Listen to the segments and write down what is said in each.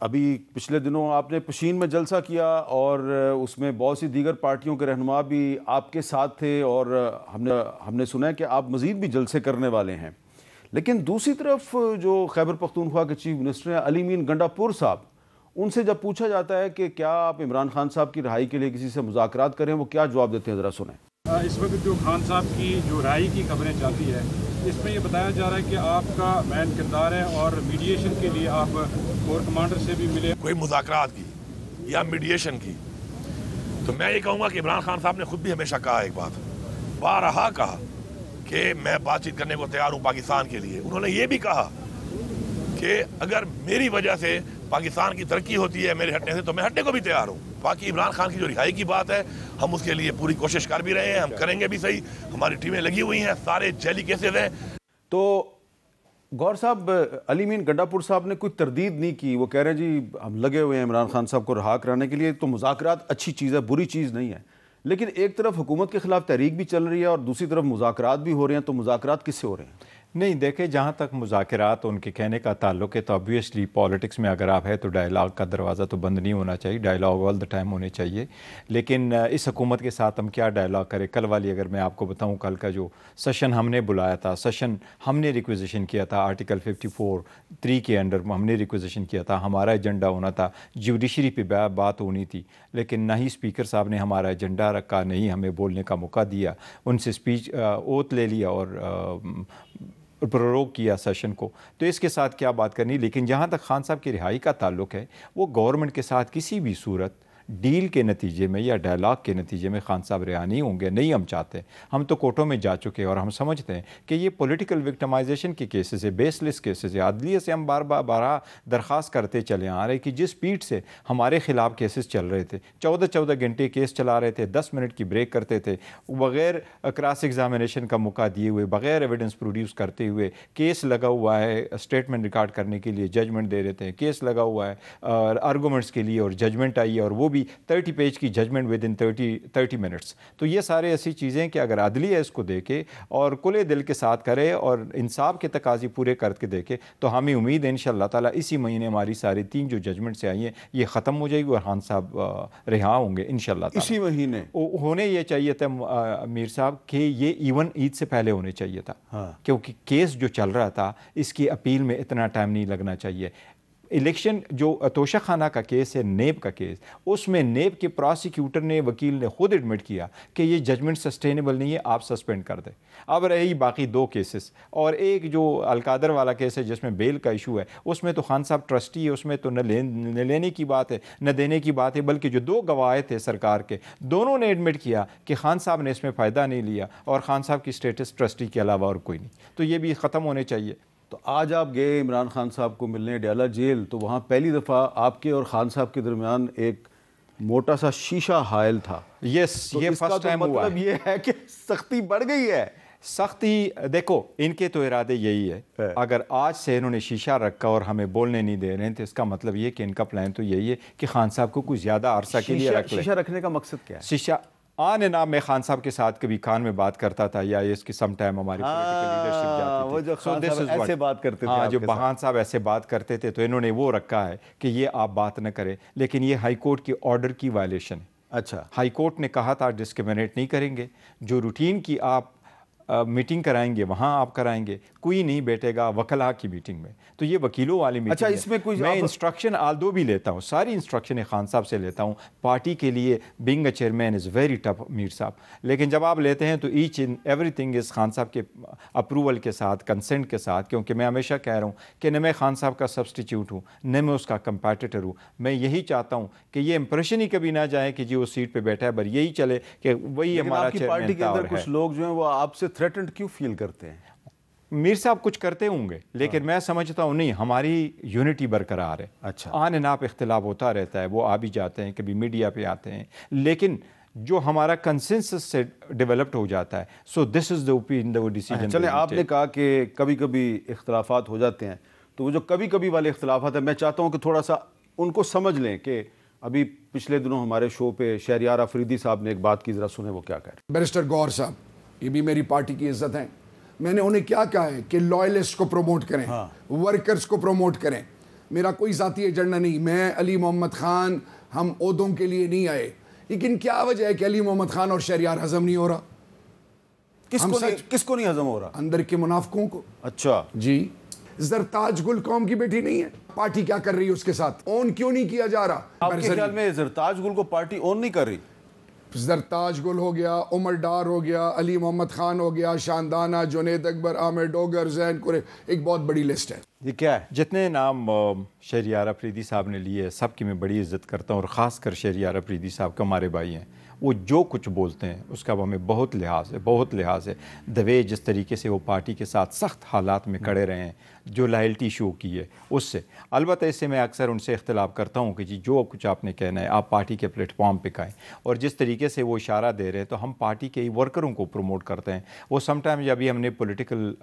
अभी पिछले दिनों आपने पशीन में जलसा किया और उसमें बहुत सी दीगर पार्टियों के रहनुमा भी आपके साथ थे और हमने सुना है कि आप मज़ीद भी जलसे करने वाले हैं। लेकिन दूसरी तरफ जो खैबर पख्तूनख्वा के चीफ मिनिस्टर हैं अली मीन गंडापुर साहब, उनसे जब पूछा जाता है कि क्या आप इमरान खान साहब की रिहाई के लिए किसी से मुज़ाकरात करें, वो क्या जवाब देते हैं, ज़रा सुनें। इस वक्त जो खान साहब की जो रिहाई की खबरें चलती है, इसमें ये बताया जा रहा है कि आपका मैन किरदार है और मीडिएशन के लिए आप कोर कमांडर से भी मिले। कोई मुज़ाकरात की या मीडिएशन की, तो मैं ये कहूँगा कि इमरान खान साहब ने खुद भी हमेशा कहा एक बात, बारहा कहा कि मैं बातचीत करने को तैयार हूँ पाकिस्तान के लिए। उन्होंने ये भी कहा कि अगर मेरी वजह से पाकिस्तान की तरक्की होती है मेरे हटने से, तो मैं हटने को भी तैयार हूँ। बाकी इमरान खान की जो रिहाई की बात है, हम उसके लिए पूरी कोशिश कर भी रहे हैं, हम करेंगे भी सही, हमारी टीमें लगी हुई हैं, सारे जेली केसेस हैं। तो गौर साहब, अली मीन गंडापुर साहब ने कोई तरदीद नहीं की, वो कह रहे हैं जी हम लगे हुए हैं इमरान खान साहब को रिहा कराने के लिए। तो मुज़ाकरात अच्छी चीज़ है, बुरी चीज़ नहीं है, लेकिन एक तरफ हुकूमत के खिलाफ तहरीक भी चल रही है और दूसरी तरफ मुज़ाकरात भी हो रहे हैं। तो मुज़ाकरात किससे हो रहे हैं? नहीं, देखें, जहाँ तक मुज़ाकरात उनके कहने का ताल्लुक है, तो ऑब्वियसली पॉलिटिक्स में अगर आप है तो डायलॉग का दरवाज़ा तो बंद नहीं होना चाहिए, डायलॉग ऑल द टाइम होने चाहिए। लेकिन इस हुकूमत के साथ हम क्या डायलॉग करें? कल वाली अगर मैं आपको बताऊँ, कल का जो सेशन हमने बुलाया था, सेशन हमने रिक्वेजिशन किया था, आर्टिकल 54(3) के अंडर हमने रिक्वेजिशन किया था, हमारा एजेंडा होना था, जुडिशरी पे बात होनी थी, लेकिन ना ही स्पीकर साहब ने हमारा एजेंडा रखा, नहीं हमें बोलने का मौका दिया, उनसे स्पीच ओथ ले लिया और प्रोरोग किया सेशन को। तो इसके साथ क्या बात करनी। लेकिन जहाँ तक खान साहब की रिहाई का ताल्लुक है, वो गवर्नमेंट के साथ किसी भी सूरत डील के नतीजे में या डायलॉग के नतीजे में खान साहब रिहा नहीं होंगे, नहीं हम चाहते। हम तो कोर्टों में जा चुके हैं और हम समझते हैं कि ये पॉलिटिकल विक्टिमाइजेशन के केसेस है, बेसलेस केसेस है। अदलिया से हम बार दरख्वास्त करते चले आ रहे कि जिस स्पीड से हमारे खिलाफ केसेस चल रहे थे, 14 घंटे केस चला रहे थे, 10 मिनट की ब्रेक करते थे, बग़ैर क्रॉस एग्जामिनेशन का मौका दिए हुए, बग़ैर एविडेंस प्रोड्यूस करते हुए, केस लगा हुआ है स्टेटमेंट रिकॉर्ड करने के लिए, जजमेंट दे रहे थे, केस लगा हुआ है आर्गूमेंट्स के लिए और जजमेंट आई है, और वो भी 30 पेज की जजमेंट विद इन 30 मिनट्स। तो ये सारे ऐसी चीज़ें कि अगर अदलिया इसको देखे और खुले दिल के साथ करे और इंसाफ के तकाज़े पूरे करके देखे, तो हमें उम्मीद है इंशाअल्लाह ताला इसी महीने हमारी सारी 3 जो जजमेंट से आई हैं ये ख़त्म हो जाएगी और खान साहब रिहा होंगे इंशाअल्लाह ताला। इसी महीने होने ये चाहिए था मीर साहब कि ये इवन ईद से पहले होने चाहिए था। हाँ। क्योंकि केस जो चल रहा था, इसकी अपील में इतना टाइम नहीं लगना चाहिए। इलेक्शन जो तोशा खाना का केस है, नेब का केस, उसमें नेब के प्रोसिक्यूटर ने, वकील ने खुद एडमिट किया कि ये जजमेंट सस्टेनेबल नहीं है, आप सस्पेंड कर दें। अब रही बाकी 2 केसेस, और एक जो अलकादर वाला केस है जिसमें बेल का इशू है, उसमें तो खान साहब ट्रस्टी है, उसमें तो न लेने की बात है न देने की बात है, बल्कि जो 2 गवाह थे सरकार के, दोनों ने एडमिट किया कि खान साहब ने इसमें फ़ायदा नहीं लिया और खान साहब की स्टेटस ट्रस्टी के अलावा और कोई नहीं। तो ये भी ख़त्म होने चाहिए। तो आज आप गए इमरान खान साहब को मिलने डयाला जेल, तो वहाँ पहली दफ़ा आपके और खान साहब के दरमियान एक मोटा सा शीशा हायल था। यस, तो ये फर्स्ट टाइम हुआ। मतलब ये है कि सख्ती बढ़ गई है। सख्ती, देखो, इनके तो इरादे यही है। अगर आज से इन्होंने शीशा रखा और हमें बोलने नहीं दे रहे हैं, तो इसका मतलब ये कि इनका प्लान तो यही है कि खान साहब को कुछ ज़्यादा अरसा के लिए रख लें। शीशा रखने का मकसद क्या है? शीशा आने ना, मैं खान साहब के साथ कभी कान में बात करता था, या इसकी सम टाइम हमारी पॉलिटिकल लीडरशिप जाती थी, वो जो खान साहब ऐसे बात करते थे, जो खान साहब ऐसे बात करते थे, तो इन्होंने वो रखा है कि ये आप बात न करें। लेकिन ये हाई कोर्ट की ऑर्डर की वायलेशन है। अच्छा, हाई कोर्ट ने कहा था डिस्क्रिमिनेट नहीं करेंगे, जो रूटीन की आप मीटिंग कराएंगे वहाँ आप कराएंगे, कोई नहीं बैठेगा वकला की मीटिंग में। तो ये वकीलों वाली मीटिंग। अच्छा, इसमें कोई मैं इंस्ट्रक्शन आल्दो भी लेता हूँ, सारी इंस्ट्रक्शन खान साहब से लेता हूँ। पार्टी के लिए being a chairman is very tough Mir साहब, लेकिन जब आप लेते हैं तो each in everything is Khan साहब के अप्रूवल के साथ, कंसेंट के साथ। क्योंकि मैं हमेशा कह रहा हूँ कि न मैं खान साहब का सब्सटीट्यूट हूँ, न मैं उसका कंपेटिटर हूँ। मैं यही चाहता हूँ कि ये इंप्रेशन ही कभी ना जाए कि जी वो सीट पर बैठा है, पर यही चले कि वही हमारा चेयरमैन। पार्टी के अंदर कुछ लोग जो हैं वो आपसे थ्रेटेंड क्यों फील करते हैं? मीर साहब कुछ करते होंगे, लेकिन मैं समझता हूँ नहीं, हमारी यूनिटी बरकरार है। अच्छा, आन एंड आप इख्तिलाफ होता रहता है, वो आ भी जाते हैं, कभी मीडिया पे आते हैं, लेकिन जो हमारा कंसेंसस से डेवलप्ड हो जाता है। So this is the opinion, the decision. चले, आपने कहा कि कभी कभी इख्तिलाफात हो जाते हैं, तो वो जो कभी कभी वाले इख्तिलाफात है, मैं चाहता हूँ कि थोड़ा सा उनको समझ लें। कि अभी पिछले दिनों हमारे शो पे शहरियार अफरीदी साहब ने एक बात की, ज़रा सुने वो क्या कह रहे हैं। बैरिस्टर गौर साहब, ये भी मेरी पार्टी की इज्जत है। मैंने उन्हें क्या कहा है कि लॉयलिस्ट को प्रमोट करें, वर्कर्स को प्रमोट करें। मेरा कोई ज़ाती एजेंडा नहीं, मैं अली मोहम्मद ख़ान हम ओहदों के लिए नहीं आए। लेकिन क्या वजह है कि अली मोहम्मद ख़ान और शहरयार हजम नहीं हो रहा? किसको नहीं हजम हो रहा? अंदर के मुनाफिकों को। अच्छा जी, जरताज गुल कौम की बेटी नहीं है, पार्टी क्या कर रही है उसके साथ? ऑन क्यों नहीं किया जा रहा? आपके ख्याल में जरताज गुल को पार्टी ऑन नहीं कर रही? जरताज गुल हो गया, उमर डार हो गया, अली मोहम्मद खान हो गया, शानदाना, जुनैद अकबर, आमिर डोगर, जैन कुरे, एक बहुत बड़ी लिस्ट है। ये क्या है? जितने नाम शहरयार अफरीदी साहब ने लिए, सब की मैं बड़ी इज़्ज़त करता हूँ और ख़ासकर शहरयार अफरीदी साहब के हमारे भाई हैं। वो जो कुछ बोलते हैं उसका हमें बहुत लिहाज है, बहुत लिहाज है। दवे जिस तरीके से वो पार्टी के साथ सख्त हालात में खड़े रहे हैं, जो लॉयल्टी शो की है उससे। अलबत्ता इससे मैं अक्सर उनसे इख्तिलाफ़ करता हूँ कि जी जो कुछ आपने कहना है आप पार्टी के प्लेटफॉर्म पे कहें, और जिस तरीके से वो इशारा दे रहे हैं तो हम पार्टी के ही वर्करों को प्रमोट करते हैं। वो समटाइम अभी हमने पॉलिटिकल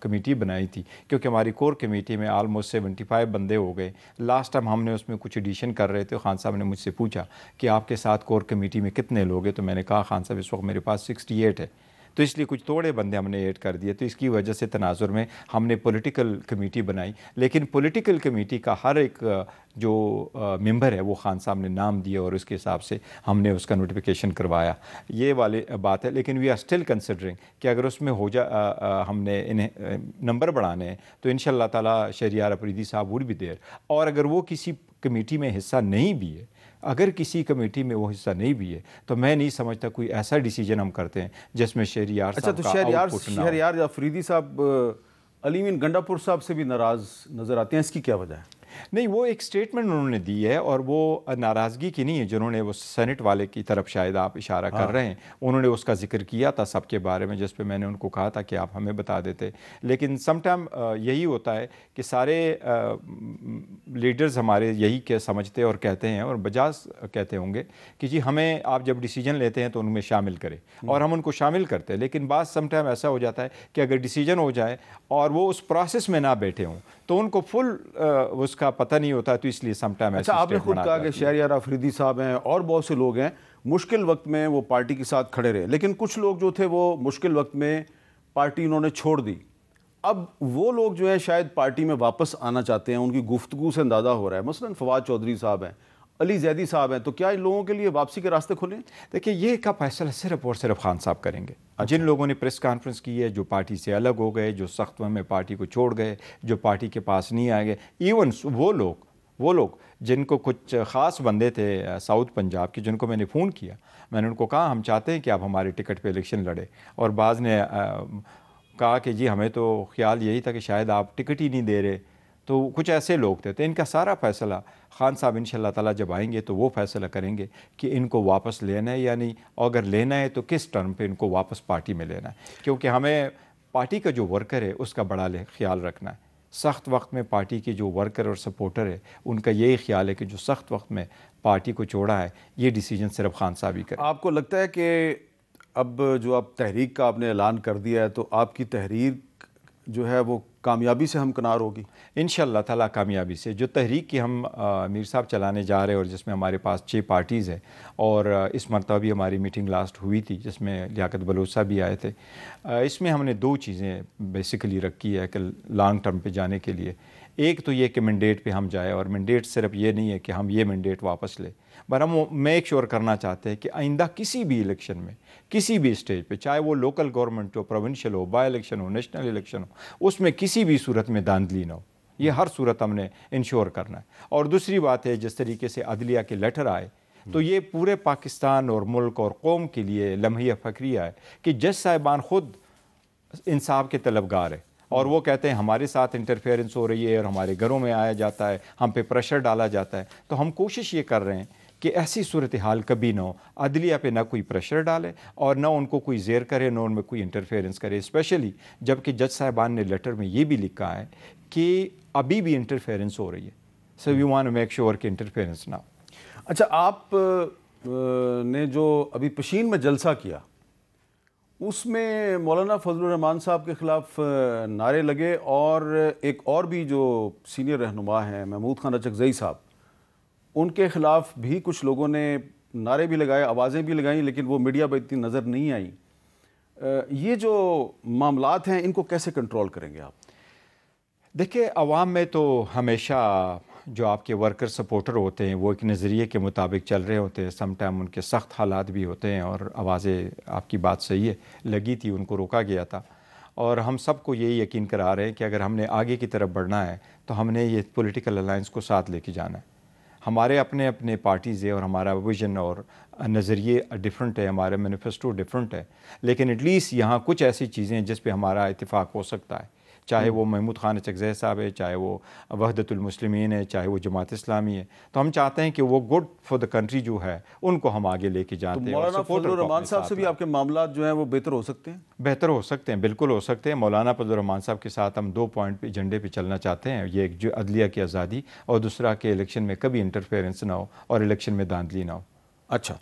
कमेटी बनाई थी, क्योंकि हमारी कोर कमेटी में ऑलमोस्ट 75 बंदे हो गए। लास्ट टाइम हमने उसमें कुछ एडिशन कर रहे थे, खान साहब ने मुझसे पूछा कि आपके साथ कोर कमेटी में कितने लोग हैं, तो मैंने कहा खान साहब इस वक्त मेरे पास 68 है, तो इसलिए कुछ थोड़े बंदे हमने ऐड कर दिए। तो इसकी वजह से तनाजुर में हमने पॉलिटिकल कमेटी बनाई, लेकिन पॉलिटिकल कमेटी का हर एक जो मेंबर है वो खान साहब ने नाम दिया और उसके हिसाब से हमने उसका नोटिफिकेशन करवाया। ये वाली बात है, लेकिन वी आर स्टिल कंसिडरिंग कि अगर उसमें हो हमने इन्हें नंबर बढ़ाने हैं तो इंशाअल्लाह ताला शहरयार अफरीदी साहब वुड भी देयर। और अगर वो किसी कमेटी में हिस्सा नहीं भी है, अगर किसी कमेटी में वो हिस्सा नहीं भी है, तो मैं नहीं समझता कोई ऐसा डिसीजन हम करते हैं जिसमें शहरयार अच्छा, तो शहरयार अफरीदी साहब अलीमीन गंडापुर साहब से भी नाराज़ नज़र आते हैं, इसकी क्या वजह है? नहीं, वो एक स्टेटमेंट उन्होंने दी है और वो नाराज़गी की नहीं है जिन्होंने वो सेनेट वाले की तरफ शायद आप इशारा कर रहे हैं। उन्होंने उसका जिक्र किया था सबके बारे में, जिस पे मैंने उनको कहा था कि आप हमें बता देते। लेकिन समटाइम यही होता है कि सारे लीडर्स हमारे यही के समझते और कहते हैं, और बजाज कहते होंगे कि जी हमें आप जब डिसीजन लेते हैं तो उनमें शामिल करें, और हम उनको शामिल करते हैं। लेकिन बात समटाइम ऐसा हो जाता है कि अगर डिसीजन हो जाए और वो उस प्रोसेस में ना बैठे हों तो उनको फुल उसका पता नहीं होता, तो इसलिए समटाइम। अच्छा, आपने खुद कहा कि शहरयार अफरीदी साहब हैं और बहुत से लोग हैं मुश्किल वक्त में वो पार्टी के साथ खड़े रहे, लेकिन कुछ लोग जो थे वो मुश्किल वक्त में पार्टी उन्होंने छोड़ दी। अब वो लोग जो है शायद पार्टी में वापस आना चाहते हैं, उनकी गुफ्तगू से अंदाज़ा हो रहा है। मसलन फवाद चौधरी साहब हैं, अली जैदी साहब हैं, तो क्या इन लोगों के लिए वापसी के रास्ते खुले? देखिए, ये का फैसला सिर्फ और सिर्फ खान साहब करेंगे। जिन लोगों ने प्रेस कॉन्फ्रेंस की है, जो पार्टी से अलग हो गए, जो सख्त में पार्टी को छोड़ गए, जो पार्टी के पास नहीं आ गए, इवन वो लोग जिनको कुछ ख़ास बंदे थे साउथ पंजाब के, जिनको मैंने फ़ोन किया, मैंने उनको कहा हम चाहते हैं कि आप हमारे टिकट पे इलेक्शन लड़े, और बाज़ ने कहा कि जी हमें तो ख्याल यही था कि शायद आप टिकट ही नहीं दे रहे। तो कुछ ऐसे लोग थे। तो इनका सारा फ़ैसला खान साहब इंशाअल्लाह ताला जब आएंगे तो वो फ़ैसला करेंगे कि इनको वापस लेना है या नहीं, और अगर लेना है तो किस टर्म पे इनको वापस पार्टी में लेना है। क्योंकि हमें पार्टी का जो वर्कर है उसका बड़ा ख्याल रखना है। सख्त वक्त में पार्टी के जो वर्कर और सपोर्टर है उनका यही ख्याल है कि जो सख्त वक्त में पार्टी को छोड़ा है, ये डिसीजन सिर्फ खान साहब ही करें। आपको लगता है कि अब जो आप तहरीक का आपने ऐलान कर दिया है तो आपकी तहरीक जो है वो कामयाबी से हमकिनार होगी? इंशाअल्लाह ताला कामयाबी से। जो तहरीक की हम मीर साहब चलाने जा रहे हैं और जिसमें हमारे पास 6 पार्टीज़ हैं, और इस मरतबा भी हमारी मीटिंग लास्ट हुई थी जिसमें लियाकत बलोच साहब भी आए थे। इसमें हमने 2 चीज़ें बेसिकली रखी है कि लॉन्ग टर्म पे जाने के लिए। एक तो ये कि मैंडेट पे हम जाए, और मैंडेट सिर्फ ये नहीं है कि हम ये मैंडेट वापस लें, पर हम मेक श्योर करना चाहते हैं कि आइंदा किसी भी इलेक्शन में, किसी भी स्टेज पे, चाहे वो लोकल गवर्नमेंट हो, प्रोविंशियल हो, बाई इलेक्शन हो, नेशनल इलेक्शन हो, उसमें किसी भी सूरत में धांधली ना हो। ये हर सूरत हमने इंश्योर करना है। और दूसरी बात है, जिस तरीके से अदलिया के लेटर आए, तो ये पूरे पाकिस्तान और मुल्क और कौम के लिए लम्हिया फ़ख्रिया है कि जज साहिबान ख़ुद इंसाफ के तलबगार है, और वो कहते हैं हमारे साथ इंटरफेरेंस हो रही है और हमारे घरों में आया जाता है, हम पे प्रेशर डाला जाता है। तो हम कोशिश ये कर रहे हैं कि ऐसी सूरत हाल कभी ना हो, अदलिया पे ना कोई प्रेशर डाले और ना उनको कोई ज़ेर करे, ना उनमें कोई इंटरफेरेंस करे। स्पेशली जबकि जज साहिबान ने लेटर में ये भी लिखा है कि अभी भी इंटरफेरेंस हो रही है। So we want to make sure कि इंटरफेरेंस ना हो। अच्छा, आप ने जो अभी पशीन में जलसा किया उसमें मौलाना फजलुर रहमान साहब के ख़िलाफ़ नारे लगे, और एक और भी जो सीनियर रहनुमा हैं महमूद खान अचकज़ई साहब, उनके ख़िलाफ़ भी कुछ लोगों ने नारे भी लगाए, आवाज़ें भी लगाई, लेकिन वो मीडिया पर इतनी नज़र नहीं आई। ये जो मामलात हैं इनको कैसे कंट्रोल करेंगे आप? देखिए, अवाम में तो हमेशा जो आपके वर्कर सपोर्टर होते हैं वो एक नज़रिए के मुताबिक चल रहे होते हैं, सम टाइम उनके सख्त हालात भी होते हैं और आवाज़ें, आपकी बात सही है, लगी थी, उनको रोका गया था। और हम सबको यही यकीन करा रहे हैं कि अगर हमने आगे की तरफ बढ़ना है तो हमने ये पॉलिटिकल अलायंस को साथ लेके जाना है। हमारे अपने अपने पार्टीज़ है और हमारा विजन और नज़रिए डिफरेंट है, हमारे मैनिफेस्टो डिफरेंट है, लेकिन एटलीस्ट यहाँ कुछ ऐसी चीज़ें हैं जिस पे हमारा इत्तेफाक हो सकता है, चाहे वो महमूद खान चकज़ई साहब है, चाहे वो वहदतुल मुस्लिमीन है, चाहे वो जमात इस्लामी है। तो हम चाहते हैं कि वो गुड फॉर द कंट्री जो है उनको हम आगे लेके जाते हैं। मौलाना फजलुर रहमान साहब से भी आपके मामला जो हैं वो बेहतर हो सकते हैं? बेहतर हो सकते हैं, बिल्कुल हो सकते हैं। मौलाना फजलुर रहमान साहब के साथ हम 2 पॉइंट पे एजेंडे पे चलना चाहते हैं, ये एक जो अदलिया की आज़ादी और दूसरा कि इलेक्शन में कभी इंटरफेरेंस ना हो और इलेक्शन में धांधली ना हो। अच्छा,